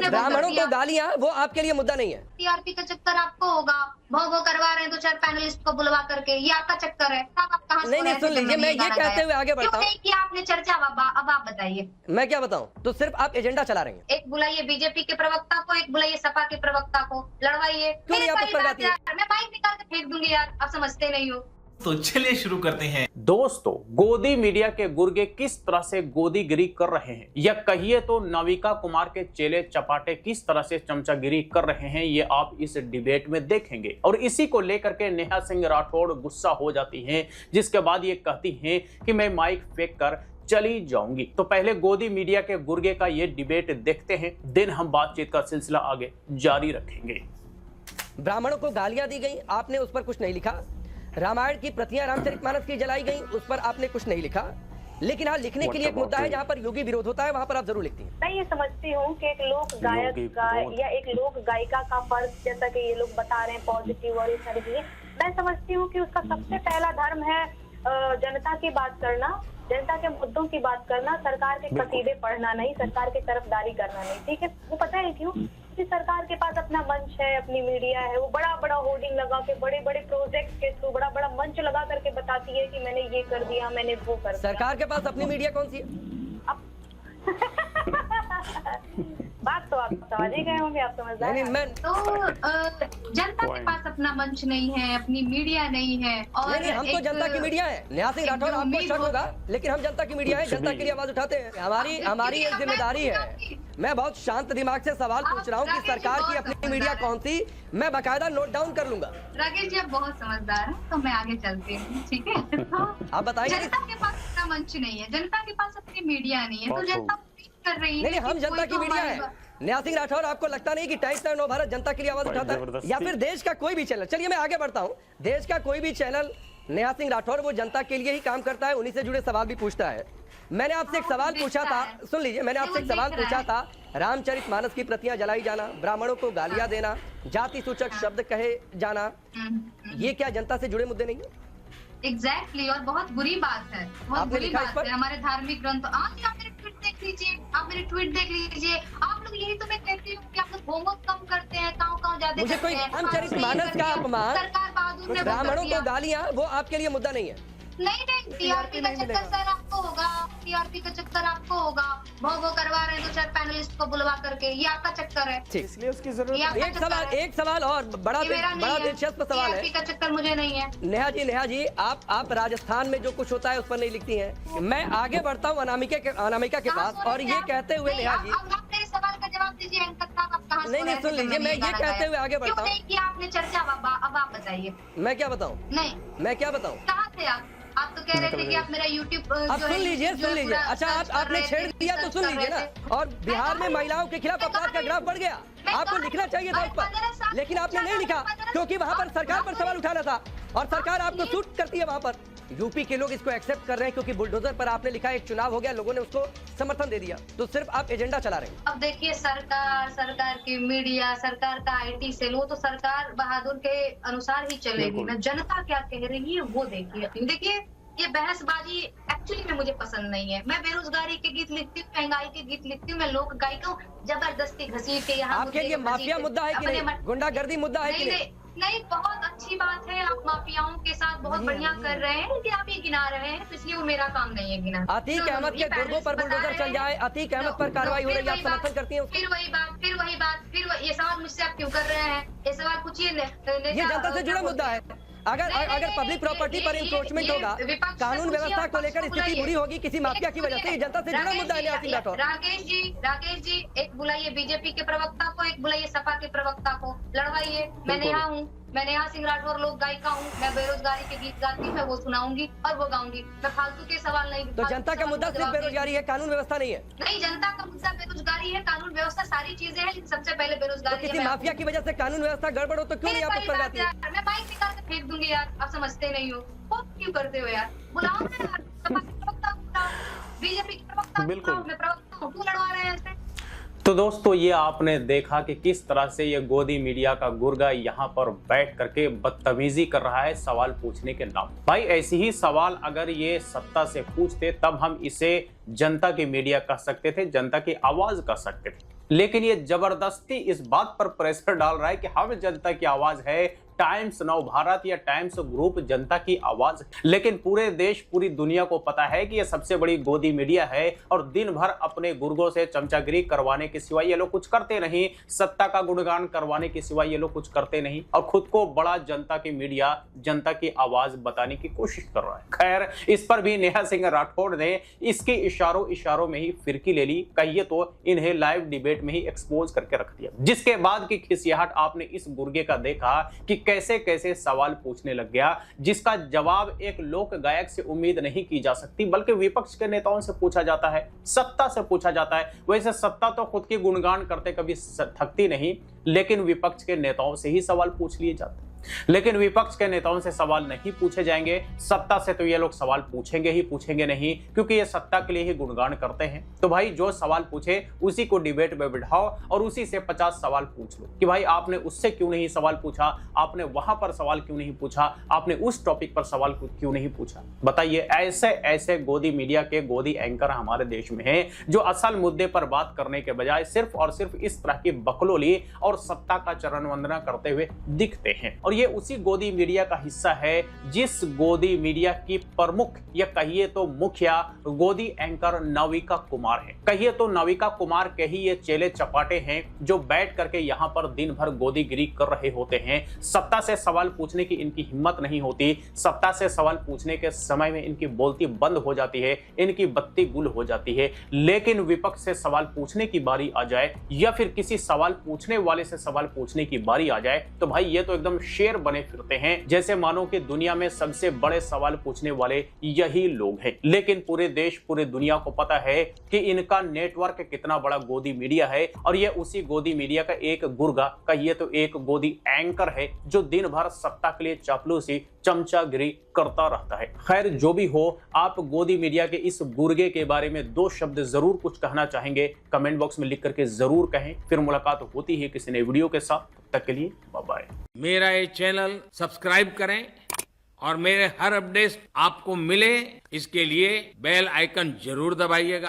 ब्राह्मणों को गालियां वो आपके लिए मुद्दा नहीं है। टीआरपी का चक्कर आपको होगा, वो करवा रहे हैं 2-4 पैनलिस्ट को बुलवा करके, ये आपका चक्कर है। आप कहाँ नहीं सुन लीजिए, मैं ये कहते हुए आगे बढ़ता हूँ। क्यों नहीं किया आपने चर्चा? अब आप बताइए। मैं क्या बताऊं? तो सिर्फ आप एजेंडा चला रहे हैं। एक बुलाइए बीजेपी के प्रवक्ता को, एक बुलाइए सपा के प्रवक्ता को, लड़वाइए। क्यों नहीं आप उस पर जाती है? मैं माइक निकाल के फेंक दूंगी यार, आप समझते नहीं हो। तो चलिए शुरू करते हैं। दोस्तों, गोदी मीडिया के गुर्गे किस तरह से गोदीगिरी कर रहे हैं, या कहिए तो नविका कुमार के चेले चपाटे किस तरह से चमचागिरी कर रहे हैं, ये आप इस डिबेट में देखेंगे। और इसी को लेकर के नेहा सिंह राठौड़ गुस्सा हो जाती हैं, जिसके बाद ये कहती हैं कि मैं माइक फेंक कर चली जाऊंगी। तो पहले गोदी मीडिया के गुर्गे का ये डिबेट देखते हैं, दिन हम बातचीत का सिलसिला आगे जारी रखेंगे। ब्राह्मणों को गालियां दी गई, आपने उस पर कुछ नहीं लिखा। रामायण की प्रतियां रामचरितमानस की जलाई गई, उस पर आपने कुछ नहीं लिखा। लेकिन हाँ, लिखने के लिए एक मुद्दा है जहाँ पर योगी विरोध होता है, वहाँ पर आप जरूर लिखती हैं। मैं ये समझती हूँ कि एक लोक गायक या एक लोक गायिका का फर्ज, जैसा कि ये लोग बता रहे हैं पॉजिटिव और ये सारी चीजें, मैं समझती हूँ कि उसका सबसे पहला धर्म है जनता की बात करना, जनता के मुद्दों की बात करना, सरकार के कसीदे पढ़ना नहीं, सरकार की तरफदारी करना नहीं। ठीक है, वो पता है क्यों? कि सरकार के पास अपना मंच है, अपनी मीडिया है, वो बड़ा बड़ा होर्डिंग लगा के बड़े बड़े प्रोजेक्ट के थ्रू बड़ा बड़ा मंच लगा करके बताती है कि मैंने ये कर दिया, मैंने वो कर दिया। सरकार के पास अपनी मीडिया कौन सी है? बात तो आप समझ ही गए होंगे, आप समझदार हैं। मैं तो जनता के पास अपना मंच नहीं है, अपनी मीडिया नहीं है। और नहीं, हम तो जनता की मीडिया है। नेहा सिंह राठौड़, आपको शक होगा, लेकिन हम जनता की मीडिया है, जनता के लिए आवाज उठाते हैं। हमारी एक जिम्मेदारी है। मैं बहुत शांत दिमाग से सवाल पूछ रहा हूँ कि सरकार की अपनी मीडिया कौन सी, मैं बाकायदा नोट डाउन कर लूंगा। राकेश जी, आप बहुत समझदार हैं, तो मैं आगे चलती हूँ। ठीक है, तो आप बताइए। जनता के पास अपना मंच नहीं है, जनता के पास अपनी मीडिया नहीं है, तो जनता कर रही है। नहीं, हम जनता की मीडिया है। नेहा सिंह राठौड़, आपको लगता नहीं कि टाइम्स टाइम नव भारत जनता के लिए आवाज उठाता है? या फिर देश का कोई भी चैनल, चलिए मैं आगे बढ़ता हूँ, देश का कोई भी चैनल नेहा सिंह राठौड़ वो जनता के लिए ही काम करता है, उन्हीं से जुड़े सवाल भी पूछता है। मैंने आपसे एक सवाल पूछा था, सुन लीजिए, मैंने आपसे एक सवाल पूछा था, रामचरितमानस की प्रतियां जलाई जाना, ब्राह्मणों को गालियां देना, जाति सूचक शब्द कहे जाना, ये क्या जनता से जुड़े मुद्दे नहीं है? एग्जैक्टली, और बहुत बुरी बात है, बहुत बुरी बात है। हमारे धार्मिक ग्रंथ, आप मेरे ट्वीट देख लीजिए, आप मेरे ट्वीट देख लीजिए। आप लोग, यही तो मैं कहती हूँ कि आप लोग होमवर्क कम करते हैं, गाँव जाते मुझे कोई रामचरितमानस का अपमान, सरकार बहादुर ने ब्राह्मणों को गालियां, वो आपके लिए मुद्दा नहीं है। नहीं, टीआरपी का चक्कर सर आपको होगा, टीआरपी का चक्कर आपको होगा। वो करवा रहे हैं 2-4 पैनलिस्ट को बुलवा करके, ये आपका चक्कर है। इसलिए उसकी जरूरत है। एक सवाल और बड़ा दिलचस्प सवाल है। टीआरपी का चक्कर मुझे नहीं है। नेहा जी, आप राजस्थान में जो कुछ होता है उस पर नहीं लिखती हैं। मैं आगे बढ़ता हूँ अनामिका के पास, और ये कहते हुए नेहा जी, आप मेरे सवाल का जवाब दीजिए। नहीं, सुन लीजिए, मैं ये कहते हुए आगे बढ़ता हूँ। आपने चर्चा, अब आप बताइए। मैं क्या बताऊँ? नहीं, मैं क्या बताऊँ? कहाँ थे आप तो कह रहे थे कि आप मेरा यूट्यूब, अब सुन लीजिए। अच्छा, आपने छेड़ दिया तो सुन लीजिए ना। और बिहार में महिलाओं के खिलाफ अपराध का ग्राफ बढ़ गया, आपको लिखना चाहिए था उस पर, लेकिन आपने नहीं लिखा, क्योंकि वहाँ पर सरकार पर सवाल उठाना था, और सरकार आपको सूट करती है वहाँ पर। यूपी के लोग इसको एक्सेप्ट कर रहे हैं, क्योंकि बुलडोजर पर आपने लिखा, एक चुनाव हो गया, लोगों ने उसको समर्थन दे दिया, तो सिर्फ आप एजेंडा चला रहे हैं। अब देखिए, सरकार की मीडिया, सरकार का आईटी सेल, वो तो सरकार बहादुर के अनुसार ही चलेगी ना। जनता क्या कह रही है वो देखिए। ये बहसबाजी एक्चुअली में मुझे पसंद नहीं है। मैं बेरोजगारी के गीत लिखती हूँ, महंगाई के गीत लिखती हूँ, मैं लोक गायिका हूँ। जबरदस्ती घसीट के यहाँ आपके लिए माफिया मुद्दा है कि नहीं? गुंडागर्दी मुद्दा है कि नहीं? नहीं, बहुत अच्छी बात है, आप माफियाओं के साथ बहुत बढ़िया कर रहे हैं, लेकिन आप ये गिना रहे हैं, तो इसलिए वो मेरा काम नहीं है गिना। अतीक अहमद के गुर्गों पर बुलडोजर चल जाए, अतीक अहमद पर कार्रवाई हो रही है, आप समर्थन करती हैं? फिर वही बात, ये सवाल मुझसे आप क्यों कर रहे हैं? ये सवाल पूछिए। ये जनता से जुड़ा मुद्दा है। अगर पब्लिक प्रॉपर्टी पर इंक्रोचमेंट होगा, कानून व्यवस्था को लेकर स्थिति बुरी होगी किसी माफिया की वजह से, ये जनता से जुड़ा मुद्दा है। नेहा सिंह राठौड़, राकेश जी, एक बुलाइए बीजेपी के प्रवक्ता को, एक बुलाइए सपा के प्रवक्ता को, लड़वाइए। मैं नेहा हूँ, मैं नेहा सिंह राठौर लोक गायिका हूँ, मैं बेरोजगारी के गीत गाती हूँ, मैं वो सुनाऊंगी और वो गाऊंगी। मैं फालतू के सवाल नहीं। तो जनता का मुद्दा सिर्फ बेरोजगारी है, कानून व्यवस्था नहीं है? नहीं, जनता का मुद्दा बेरोजगारी है, कानून व्यवस्था सारी चीजें हैं, लेकिन सबसे पहले बेरोजगारी। तो किसी माफिया की वजह से कानून व्यवस्था गड़बड़ हो तो क्यों नहीं आप उस पर जाती है? मैं माइक निकाल के फेंक दूंगी यार, आप समझते नहीं हो। वो क्यों करते हो यार? बुलाओ ना यार, सपा के प्रवक्ता को बुलाओ, बीजेपी के प्रवक्ता को बुलाओ। मैं प्रवक्ता हूँ, क्यों लड़वा रहे हैं ऐसे? तो दोस्तों, ये आपने देखा कि किस तरह से ये गोदी मीडिया का गुर्गा यहाँ पर बैठ करके बदतमीजी कर रहा है सवाल पूछने के नाम। भाई, ऐसी ही सवाल अगर ये सत्ता से पूछते तब हम इसे जनता की मीडिया कह सकते थे, जनता की आवाज कह सकते थे। लेकिन ये जबरदस्ती इस बात पर प्रेशर डाल रहा है कि हम जनता की आवाज है, टाइम्स नव भारत या टाइम्स ग्रुप जनता की आवाज। लेकिन पूरे देश पूरी दुनिया को पता है कि ये सबसे बड़ी गोदी मीडिया है और दिन भर अपने गुर्गों से चमचागिरी करवाने के सिवाय ये लोग कुछ करते नहीं, सत्ता का गुणगान करवाने के सिवाय ये लोग कुछ करते नहीं और खुद को बड़ा जनता की मीडिया, जनता की आवाज बताने की कोशिश कर रहा है। खैर, इस पर भी नेहा सिंह राठौड़ ने इसके इशारों में ही फिरकी ले ली, कहिए तो इन्हें लाइव डिबेट में ही एक्सपोज करके रख दिया। जिसके बाद की खिसियाहट आपने इस गुर्गे का देखा कि कैसे कैसे सवाल पूछने लग गया, जिसका जवाब एक लोक गायक से उम्मीद नहीं की जा सकती, बल्कि विपक्ष के नेताओं से पूछा जाता है, सत्ता से पूछा जाता है। वैसे सत्ता तो खुद की गुणगान करते कभी थकती नहीं, लेकिन विपक्ष के नेताओं से ही सवाल पूछ लिए जाते हैं। लेकिन विपक्ष के नेताओं से सवाल नहीं पूछे जाएंगे, सत्ता से तो ये लोग सवाल पूछेंगे नहीं, क्योंकि ये सत्ता के लिए ही गुणगान करते हैं। तो भाई जो सवाल पूछे उसी को डिबेट में बिठाओ और उसी से 50 सवाल पूछ लो कि भाई आपने उससे क्यों नहीं सवाल पूछा, आपने वहां पर सवाल क्यों नहीं पूछा, आपने उस टॉपिक पर सवाल क्यों नहीं पूछा। बताइए, ऐसे गोदी मीडिया के गोदी एंकर हमारे देश में हैं जो असल मुद्दे पर बात करने के बजाय सिर्फ और सिर्फ इस तरह की बकलोली और सत्ता का चरण वंदना करते हुए दिखते हैं। और ये उसी गोदी मीडिया का हिस्सा है जिस गोदी मीडिया की प्रमुख या कहिए तो मुखिया गोदी एंकर नाविका कुमार है। कहिए तो नाविका कुमार के ही ये चेले चपाटे हैं जो बैठ करके यहाँ पर दिन भर गोदीगिरी कर रहे होते हैं। सत्ता से सवाल पूछने की इनकी हिम्मत नहीं होती, सत्ता से सवाल पूछने के समय में इनकी बोलती बंद हो जाती है, इनकी बत्ती गुल हो जाती है। लेकिन विपक्ष से सवाल पूछने की बारी आ जाए या फिर किसी सवाल पूछने वाले से सवाल पूछने की बारी आ जाए तो भाई ये तो एकदम शेर बने फिरते हैं, जैसे मानो कि दुनिया में सबसे बड़े सवाल पूछने वाले यही लोग हैं। लेकिन पूरे देश पूरे दुनिया को पता है कि इनका नेटवर्क कितना बड़ा गोदी मीडिया है और ये उसी गोदी मीडिया का एक गुर्गा, कहिए तो एक गोदी एंकर है जो दिन भर सत्ता के लिए चापलूसी चमचागिरी करता रहता है। खैर, जो भी हो, आप गोदी मीडिया के इस गुर्गे के बारे में 2 शब्द जरूर कुछ कहना चाहेंगे, कमेंट बॉक्स में लिख करके जरूर कहें। फिर मुलाकात होती है किसी नए वीडियो के साथ, तब तक के लिए बाय बाय। मेरा ये चैनल सब्सक्राइब करें और मेरे हर अपडेट आपको मिले, इसके लिए बेल आइकन जरूर दबाइएगा।